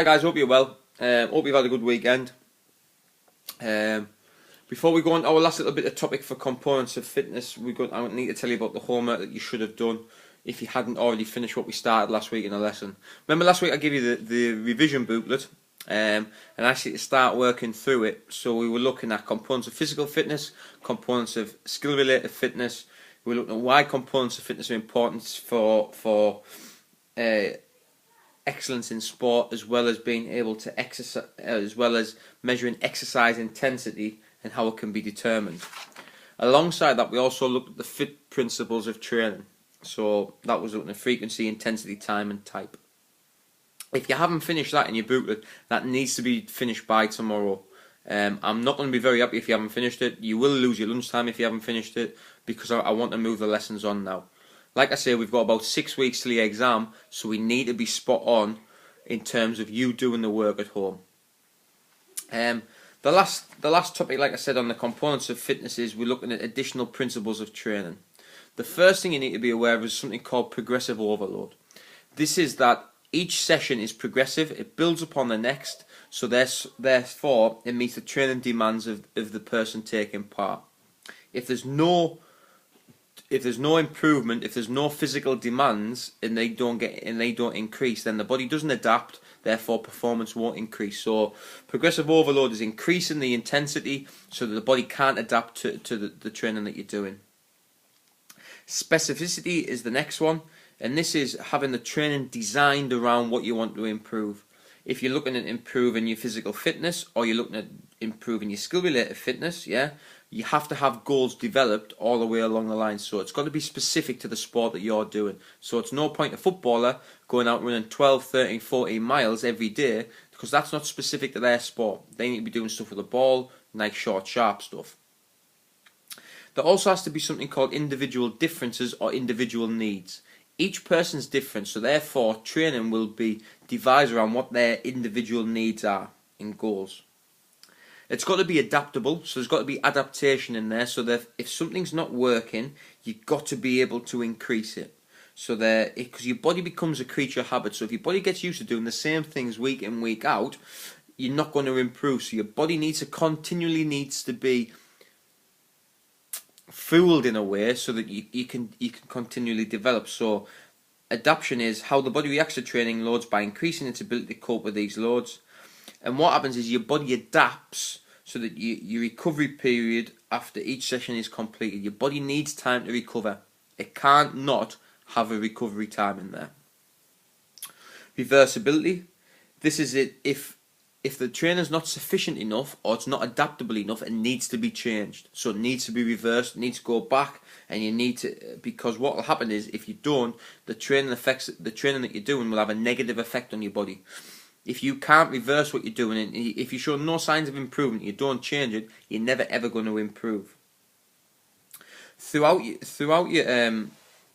Hi guys, hope you're well. Hope you've had a good weekend. Before we go on to our last little bit of topic for components of fitness, I need to tell you about the homework that you should have done if you hadn't already finished what we started last week in a lesson. Remember last week I gave you the revision booklet and actually to start working through it. So we were looking at components of physical fitness, components of skill related fitness. We were looking at why components of fitness are important for excellence in sport, as well as being able to exercise, as well as measuring exercise intensity and how it can be determined. Alongside that, we also looked at the fit principles of training. So that was looking at frequency, intensity, time and type. If you haven't finished that in your booklet, that needs to be finished by tomorrow. I'm not going to be very happy if you haven't finished it. You will lose your lunchtime if you haven't finished it, because I want to move the lessons on now. Like I say, we've got about 6 weeks till the exam, so we need to be spot on in terms of you doing the work at home. The last topic, like I said, on the components of fitness is we're looking at additional principles of training. The first thing you need to be aware of is something called progressive overload. This is that each session is progressive, it builds upon the next, so therefore it meets the training demands of the person taking part. If there's no improvement, if there's no physical demands and they don't increase, then the body doesn't adapt, therefore performance won't increase. So progressive overload is increasing the intensity so that the body can't adapt to the training that you're doing. Specificity is the next one, and this is having the training designed around what you want to improve. If you're looking at improving your physical fitness, or you're looking at improving your skill related fitness, you have to have goals developed all the way along the line. So it's got to be specific to the sport that you're doing. So it's no point a footballer going out running 12, 13, 14 miles every day, because that's not specific to their sport. They need to be doing stuff with the ball, nice short sharp stuff. There also has to be something called individual differences or individual needs. Each person's different, so therefore training will be devised around what their individual needs are and goals. It's got to be adaptable, so there's got to be adaptation in there, so that if something's not working, you've got to be able to increase it. So that, because your body becomes a creature of habit, so if your body gets used to doing the same things week in, week out, you're not going to improve. So your body continually needs to be fooled in a way so that you can continually develop. So adaptation is how the body reacts to training loads by increasing its ability to cope with these loads. And what happens is your body adapts so that your recovery period after each session is completed. Your body needs time to recover. It can't not have a recovery time in there. Reversibility. This is it. If the trainer's not sufficient enough, or it's not adaptable enough, it needs to be changed. So it needs to be reversed, it needs to go back, and you need to, because what will happen is if you don't, the training that you're doing will have a negative effect on your body. If you can't reverse what you're doing, and if you show no signs of improvement, you don't change it, you're never ever going to improve. Throughout your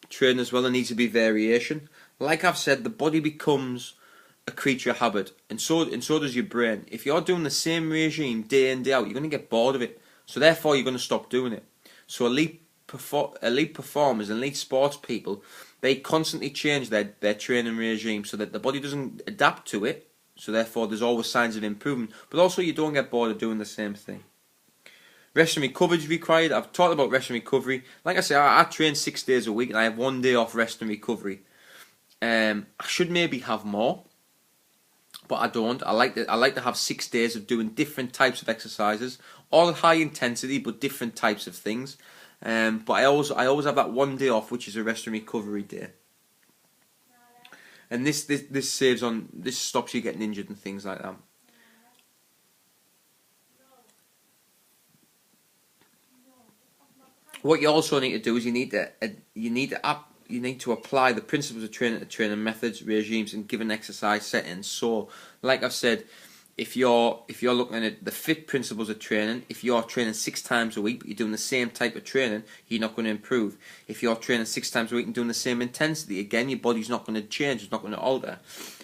training as well, there needs to be variation. Like I've said, the body becomes a creature of habit, and so does your brain. If you're doing the same regime day in, day out, you're going to get bored of it. So therefore, you're going to stop doing it. So elite performers, elite sports people, they constantly change their training regime so that the body doesn't adapt to it. So therefore, there's always signs of improvement, but also you don't get bored of doing the same thing. Rest and recovery is required. I've talked about rest and recovery. Like I say, I train 6 days a week, and I have 1 day off rest and recovery. I should maybe have more, but I don't. I like to have 6 days of doing different types of exercises, all high intensity, but different types of things. But I always have that 1 day off, which is a rest and recovery day. And this stops you getting injured and things like that. What you also need to do is you need to apply the principles of training to training methods, regimes, and given exercise settings. So, like I've said, if you're looking at the fit principles of training, if you're training 6 times a week but you're doing the same type of training, you're not going to improve. If you're training 6 times a week and doing the same intensity, again, your body's not going to change, it's not going to alter.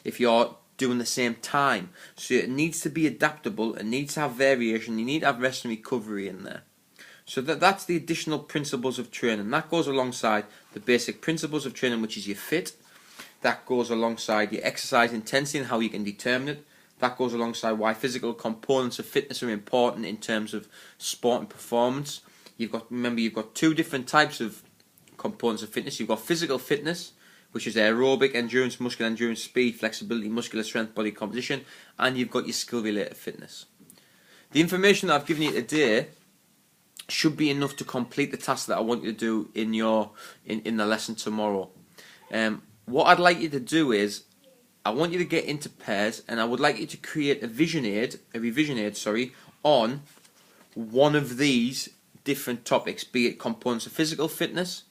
If you're doing the same time, so it needs to be adaptable, it needs to have variation, you need to have rest and recovery in there. So that's the additional principles of training. That goes alongside the basic principles of training, which is your fit. That goes alongside your exercise intensity and how you can determine it. That goes alongside why physical components of fitness are important in terms of sport and performance. Remember, you've got two different types of components of fitness. You've got physical fitness, which is aerobic endurance, muscular endurance, speed, flexibility, muscular strength, body composition, and you've got your skill-related fitness. The information that I've given you today should be enough to complete the task that I want you to do in the lesson tomorrow. What I'd like you to do is, I want you to get into pairs, and I would like you to create a revision aid, on one of these different topics, be it components of physical fitness,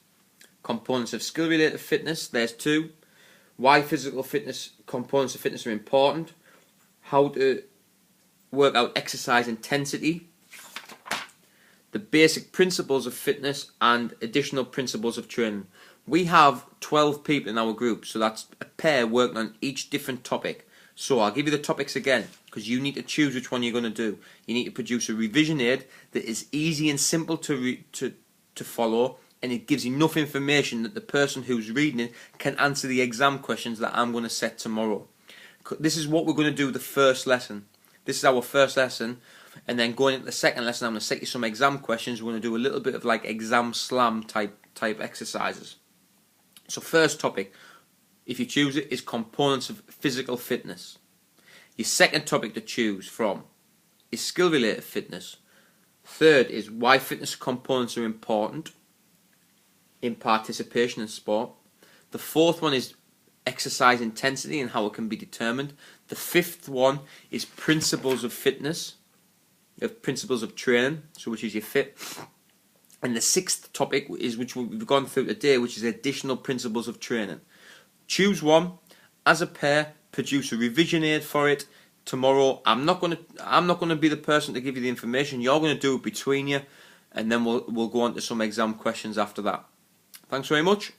components of skill-related fitness, there's two, why physical fitness, components of fitness are important, how to work out exercise intensity, the basic principles of fitness, and additional principles of training. We have 12 people in our group, so that's a pair working on each different topic. So I'll give you the topics again, because you need to choose which one you're going to do. You need to produce a revision aid that is easy and simple to follow, and it gives enough information that the person who's reading it can answer the exam questions that I'm going to set tomorrow. This is what we're going to do the first lesson. This is our first lesson, and then going into the second lesson, I'm going to set you some exam questions. We're going to do a little bit of like exam slam type exercises. So first topic, if you choose it, is components of physical fitness. Your second topic to choose from is skill-related fitness. Third is why fitness components are important in participation in sport. The fourth one is exercise intensity and how it can be determined. The fifth one is principles of fitness, principles of training, so which is your fit. And the sixth topic is, which we've gone through today, which is additional principles of training. Choose one as a pair, produce a revision aid for it. Tomorrow, I'm not going to be the person to give you the information. You're going to do it between you, and then we'll go on to some exam questions after that. Thanks very much.